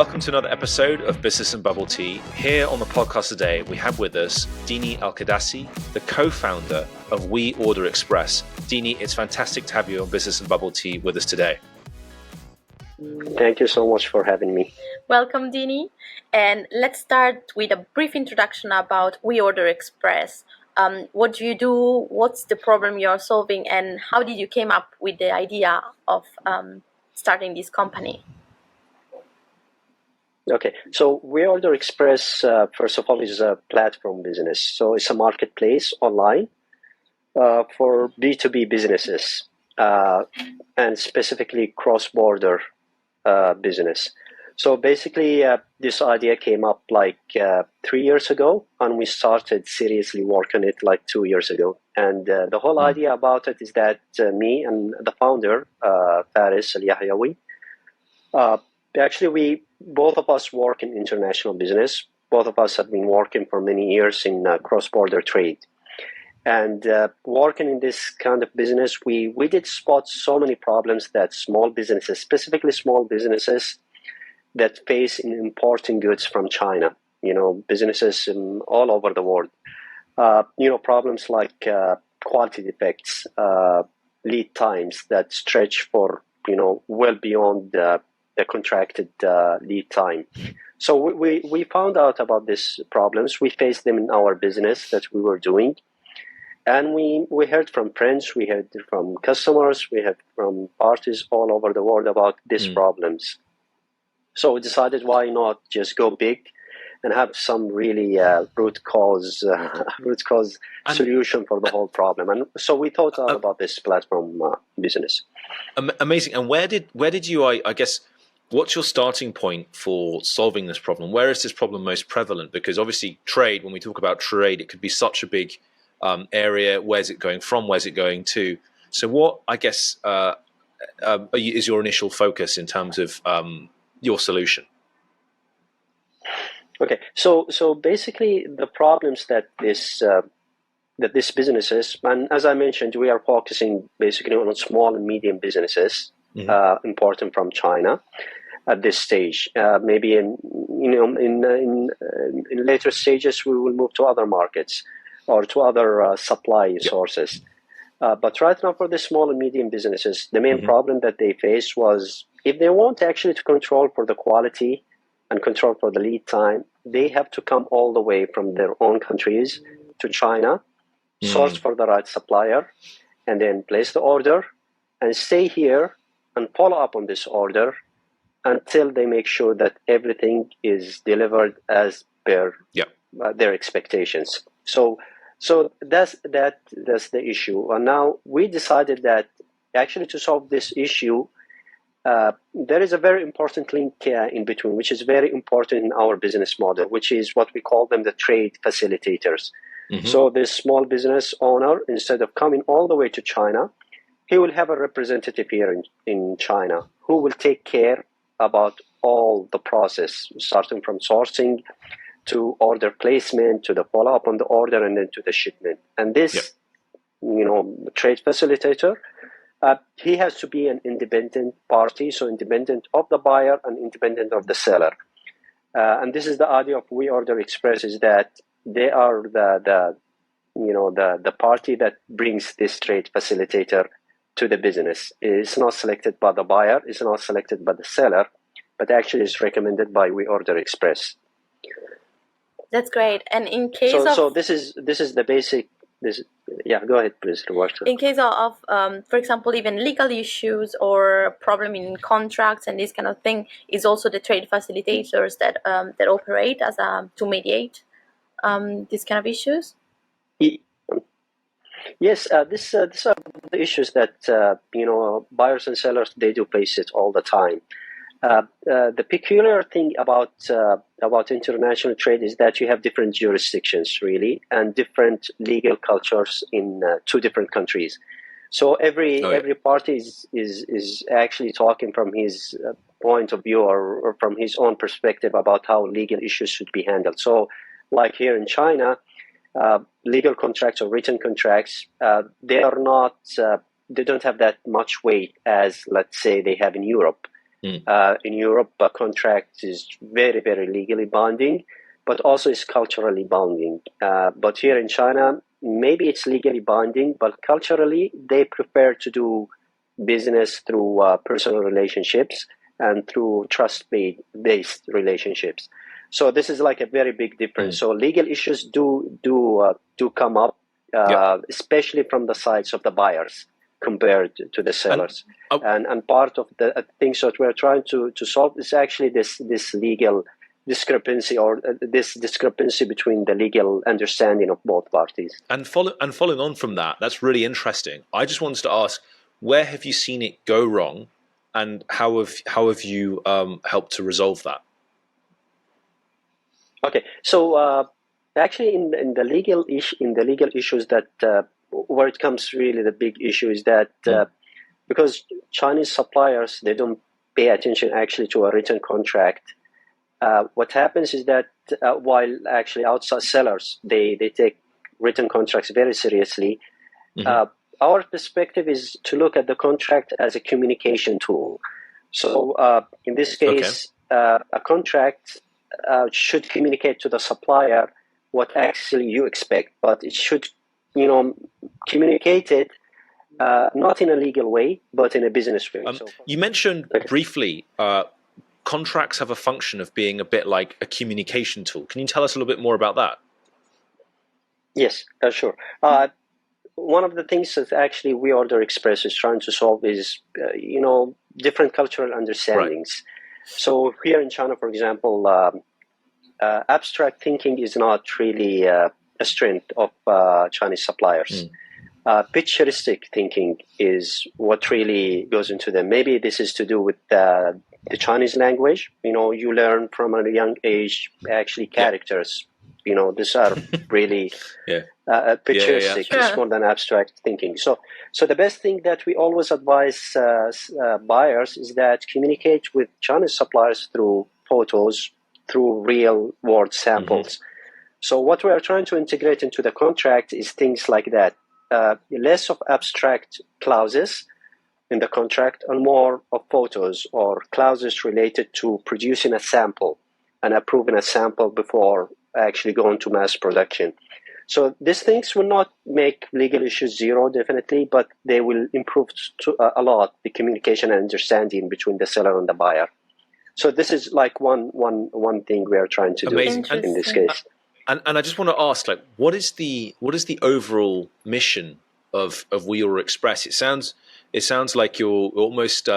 Welcome to another episode of Business and Bubble Tea. Here on the podcast today, we have with us Deeni Al Qadasi, the co-founder of WeOrder Express. Deeni, it's fantastic to have you on Business and Bubble Tea with us today. Thank you so much for having me. Welcome, Deeni. And let's start with a brief introduction about WeOrder Express. What do you do? What's the problem you're solving? And how did you came up with the idea of starting this company? Okay, so WeOrder Express, first of all, is a platform business. So it's a marketplace online for B2B businesses and specifically cross-border business. So basically, this idea came up like 3 years ago, and we started seriously working on it like 2 years ago. And the whole idea about it is that me and the founder, Faris Al-Yahyawi, actually, both of us work in international business. Both of us have been working for many years in cross-border trade. And working in this kind of business, we did spot so many problems that small businesses, specifically small businesses that face in importing goods from China, businesses all over the world. Problems like quality defects, lead times that stretch for, well beyond the contracted lead time. So we found out about these problems. We faced them in our business that we were doing. And we heard from friends, we heard from customers, we heard from parties all over the world about these problems. So we decided, why not just go big and have some really root cause solution for the whole problem. And so we thought about this platform business. Amazing. And where did you, I guess, what's your starting point for solving this problem? Where is this problem most prevalent? Because obviously trade, when we talk about trade, it could be such a big area. Where's it going from? Where's it going to? So what, I guess, is your initial focus in terms of your solution? Okay, so basically the problems that this businesses, and as I mentioned, we are focusing basically on small and medium businesses importing from China at this stage. Maybe in later stages we will move to other markets or to other supply sources. But right now, for the small and medium businesses, the main problem that they faced was, if they want actually to control for the quality and control for the lead time, they have to come all the way from their own countries to China, source for the right supplier, and then place the order and stay here and follow up on this order until they make sure that everything is delivered as per their expectations. So that's the issue. And now we decided that actually to solve this issue, there is a very important link in between, which is very important in our business model, which is what we call them the trade facilitators. So this small business owner, instead of coming all the way to China, he will have a representative here in China who will take care about all the process, starting from sourcing to order placement, to the follow-up on the order, and then to the shipment. And this, trade facilitator, he has to be an independent party, so independent of the buyer and independent of the seller. And this is the idea of WeOrder Express, is that they are the party that brings this trade facilitator to the business. It's not selected by the buyer, it's not selected by the seller, but actually is recommended by WeOrder Express. That's great. And in case so this is the basic. Go ahead, please, Roberto. In case of, for example, even legal issues or problem in contracts and this kind of thing, is also the trade facilitators that operate as to mediate these kind of issues. Yes, these are the issues that buyers and sellers, they do face it all the time. The peculiar thing about international trade is that you have different jurisdictions, really, and different legal cultures in two different countries. So every party is actually talking from his point of view or from his own perspective about how legal issues should be handled. So, like here in China, legal contracts or written contracts, they don't have that much weight as, let's say, they have in Europe. In Europe, a contract is very, very legally binding, but also is culturally binding. But here in China, maybe it's legally binding, but culturally, they prefer to do business through personal relationships and through trust-based relationships. So this is like a very big difference. So legal issues do come up, especially from the sides of the buyers compared to the sellers. And part of the things that we're trying to solve is actually this legal discrepancy, or this discrepancy between the legal understanding of both parties. And following on from that, that's really interesting. I just wanted to ask, where have you seen it go wrong, and how have you helped to resolve that? Okay, so actually, in the legal issues, that where it comes really the big issue is that because Chinese suppliers, they don't pay attention actually to a written contract. What happens is that while actually outside sellers, they take written contracts very seriously. Our perspective is to look at the contract as a communication tool. So in this case, a contract should communicate to the supplier what actually you expect, but it should, communicate it not in a legal way, but in a business way. You mentioned briefly contracts have a function of being a bit like a communication tool. Can you tell us a little bit more about that? Yes, sure. One of the things that actually WeOrder Express is trying to solve is, different cultural understandings. Right. So here in China, for example, abstract thinking is not really a strength of Chinese suppliers. Picturistic thinking is what really goes into them. Maybe this is to do with the Chinese language. You learn from a young age actually characters. These are really picturistic. It's more than abstract thinking. So the best thing that we always advise buyers is that communicate with Chinese suppliers through photos, through real world samples. So what we are trying to integrate into the contract is things like that. Less of abstract clauses in the contract and more of photos or clauses related to producing a sample and approving a sample before actually going to mass production. So these things will not make legal issues zero, definitely, but they will improve a lot the communication and understanding between the seller and the buyer. So this is like one thing we are trying to do in this case. And I just want to ask, like, what is the overall mission of WeOrder Express? It sounds like you're almost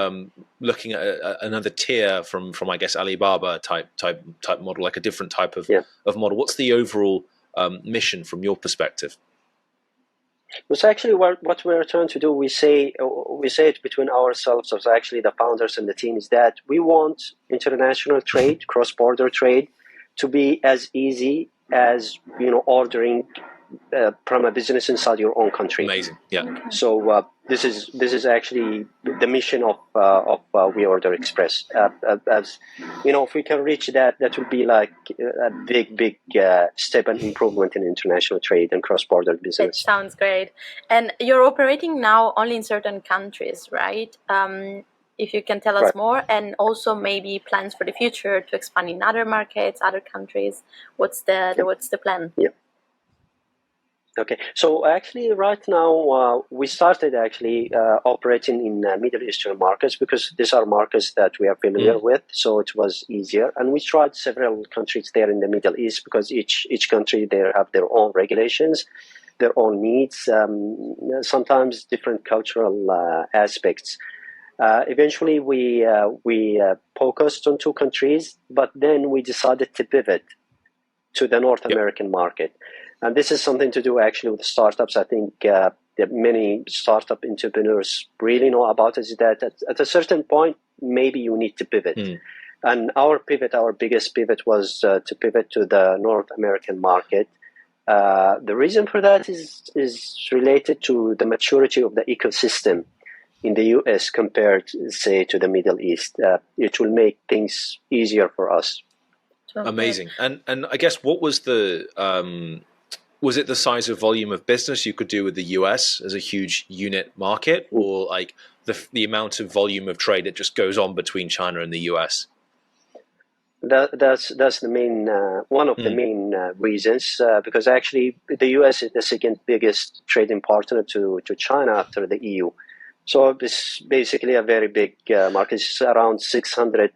looking at another tier from I guess Alibaba type model, like a different type of model. What's the overall mission from your perspective? It's actually what we're trying to do. We say it between ourselves, as actually the founders and the team, is that we want international trade, cross-border trade, to be as easy as ordering from a business inside your own country. Amazing, yeah. So this is actually the mission of WeOrder Express. As if we can reach that, that will be like a big step and improvement in international trade and cross-border business. It sounds great. And you're operating now only in certain countries, right? If you can tell us more, and also maybe plans for the future to expand in other markets, other countries. What's the plan? Yeah. Okay, so actually right now we started actually operating in Middle Eastern markets because these are markets that we are familiar with, so it was easier. And we tried several countries there in the Middle East because each country they have their own regulations, their own needs, sometimes different cultural aspects. Eventually we focused on 2 countries, but then we decided to pivot to the North American market. And this is something to do actually with startups. I think that many startup entrepreneurs really know about is that at a certain point, maybe you need to pivot. And our biggest pivot was to pivot to the North American market. The reason for that is related to the maturity of the ecosystem in the US compared, say, to the Middle East. It will make things easier for us. Amazing. And I guess what was was it the size of volume of business you could do with the US as a huge unit market, or like the amount of volume of trade that just goes on between China and the US? That's the main one of the main reasons, because actually the US is the second biggest trading partner to China after the EU. So it's basically a very big market. It's around 600.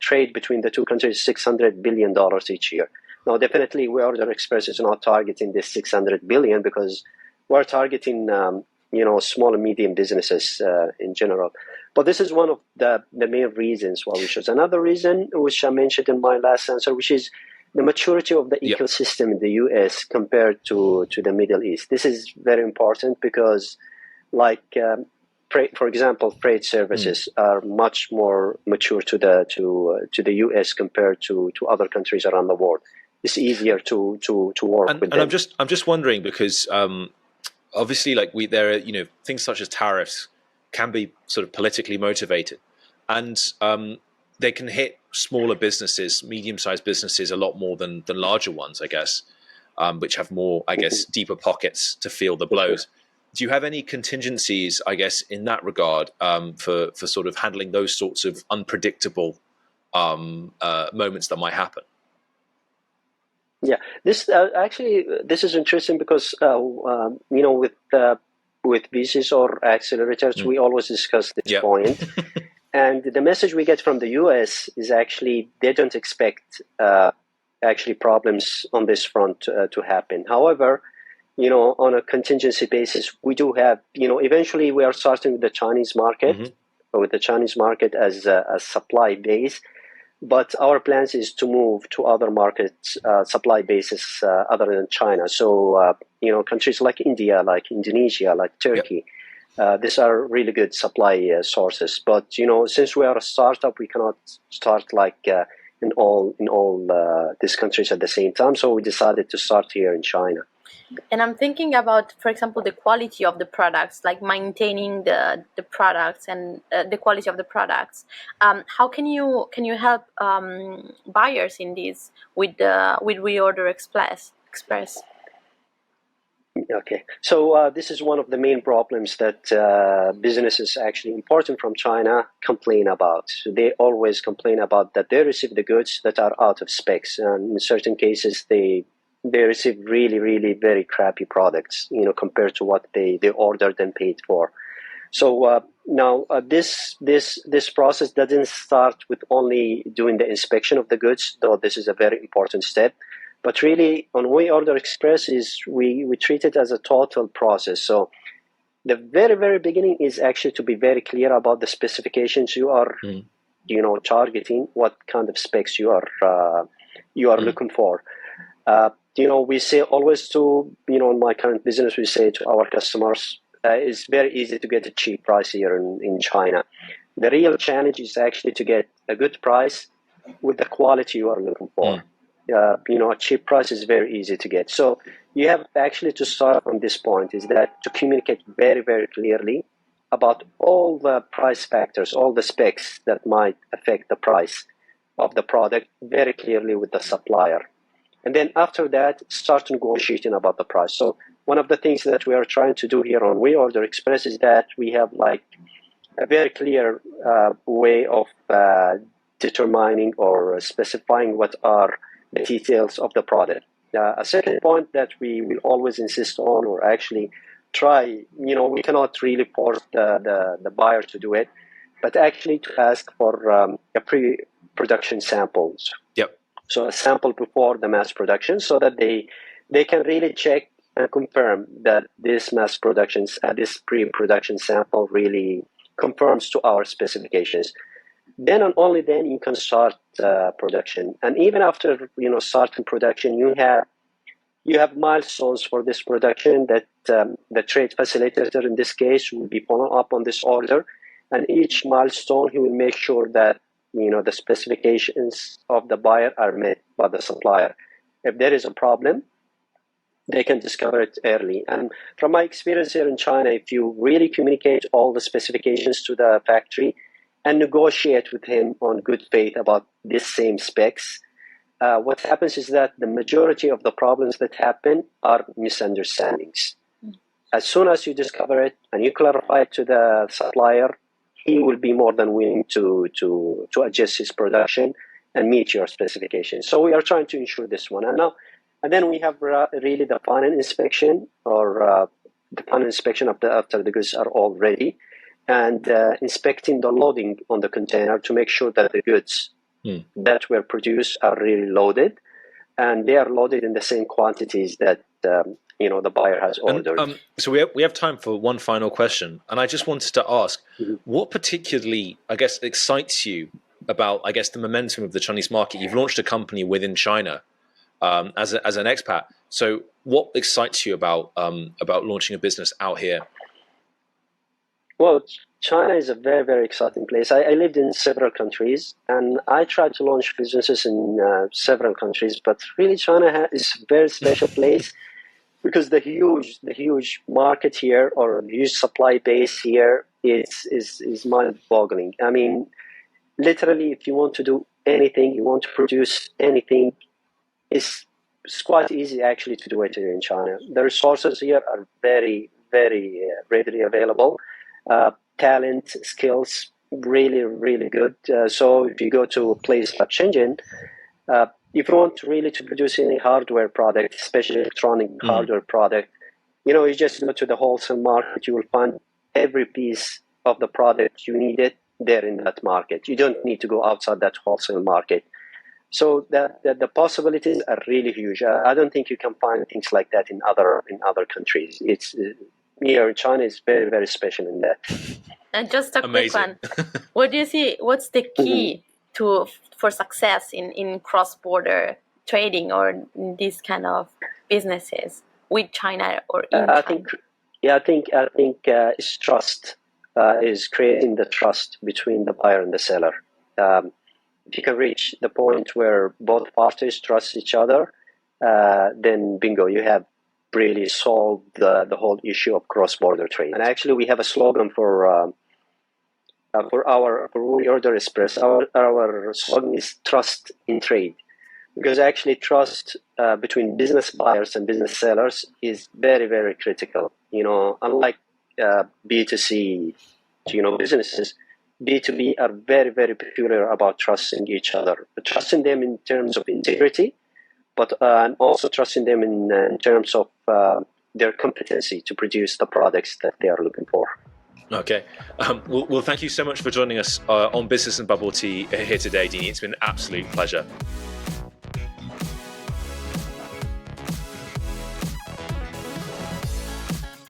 Trade between the two countries, $600 billion each year. Now, definitely, WeOrder Express is not targeting this 600 billion because we're targeting small and medium businesses in general. But this is one of the main reasons why we chose. Another reason, which I mentioned in my last answer, which is the maturity of the ecosystem in the US compared to the Middle East. This is very important because, for example, freight services are much more mature to the US compared to other countries around the world. It's easier to work with them. And I'm just wondering because obviously, there are things such as tariffs can be sort of politically motivated, and they can hit smaller businesses, medium-sized businesses, a lot more than larger ones, I guess, which have more, deeper pockets to feel the blows. Do you have any contingencies, I guess, in that regard for sort of handling those sorts of unpredictable moments that might happen? Yeah, this is interesting because with VCs or accelerators, we always discuss this point. And the message we get from the US is actually they don't expect problems on this front to happen. However, on a contingency basis, we do have, eventually we are starting with the Chinese market, as a supply base. But our plans is to move to other markets, supply bases other than China. So, countries like India, like Indonesia, like Turkey, these are really good supply sources. But, since we are a startup, we cannot start in all these countries at the same time. So we decided to start here in China. And I'm thinking about, for example, the quality of the products, like maintaining the products and the quality of the products. How can you help buyers in this with WeOrder Express? Okay, so this is one of the main problems that businesses actually importing from China complain about. They always complain about that they receive the goods that are out of specs, and in certain cases they receive really, really very crappy products, compared to what they ordered and paid for. So now this process doesn't start with only doing the inspection of the goods, though this is a very important step. But really, on WeOrder Express we treat it as a total process. So the very, very beginning is actually to be very clear about the specifications you are, targeting, what kind of specs you are looking for. We say always to, in my current business, we say to our customers, it's very easy to get a cheap price here in China. The real challenge is actually to get a good price with the quality you are looking for. A cheap price is very easy to get. So you have actually to start from this point, is that to communicate very, very clearly about all the price factors, all the specs that might affect the price of the product very clearly with the supplier. And then after that, start negotiating about the price. So one of the things that we are trying to do here on WeOrder Express is that we have a very clear way of determining or specifying what are the details of the product. A second point that we will always insist on, or actually try, we cannot really force the buyer to do it, but actually to ask for a pre-production samples. Yep. So a sample before the mass production, so that they can really check and confirm that this mass production, this pre-production sample really confirms to our specifications. Then and only then you can start production. And even after starting production, you have milestones for this production that the trade facilitator in this case will be following up on this order, and each milestone he will make sure that the specifications of the buyer are met by the supplier. If there is a problem, they can discover it early. And from my experience here in China, if you really communicate all the specifications to the factory and negotiate with him on good faith about this same specs, what happens is that the majority of the problems that happen are misunderstandings. as soon as you discover it and you clarify it to the supplier, he will be more than willing to adjust his production and meet your specifications. So we are trying to ensure this one. And then we have really the final inspection, or the final inspection after the goods are all ready, and inspecting the loading on the container to make sure that the goods that were produced are really loaded, and they are loaded in the same quantities that the buyer has ordered. So we have time for one final question, and I just wanted to ask, what particularly, I guess, excites you about, I guess, the momentum of the Chinese market? You've launched a company within China as an expat. So what excites you about launching a business out here? Well, China is a very, very exciting place. I lived in several countries, and I tried to launch businesses in several countries, but really China is a very special place because the huge market here, or huge supply base here, is mind-boggling. I mean, literally, if you want to do anything, you want to produce anything, it's quite easy actually to do it here in China. The resources here are very, very readily available. Talent, skills, really, really good. So if you go to a place like Shenzhen, if you want really to produce any hardware product, especially electronic hardware product, you just go to the wholesale market. You will find every piece of the product you needed there in that market. You don't need to go outside that wholesale market. So the possibilities are really huge. I don't think you can find things like that in other countries. It's China is very, very special in that. And just a quick one. What do you see? What's the key for success in cross-border trading or in these kind of businesses with China or in China? I think it's trust. Is creating the trust between the buyer and the seller. If you can reach the point where both parties trust each other, then bingo, you have really solved the whole issue of cross-border trade. And actually, we have a slogan for WeOrder Express. Our slogan is "Trust in Trade," because actually trust between business buyers and business sellers is very, very critical. Unlike B2C, businesses, B2B are very, very peculiar about trusting each other, but trusting them in terms of integrity, but and also trusting them in terms of their competency to produce the products that they are looking for. Okay. Well, thank you so much for joining us on Business and Bubble Tea here today, Deeni. It's been an absolute pleasure.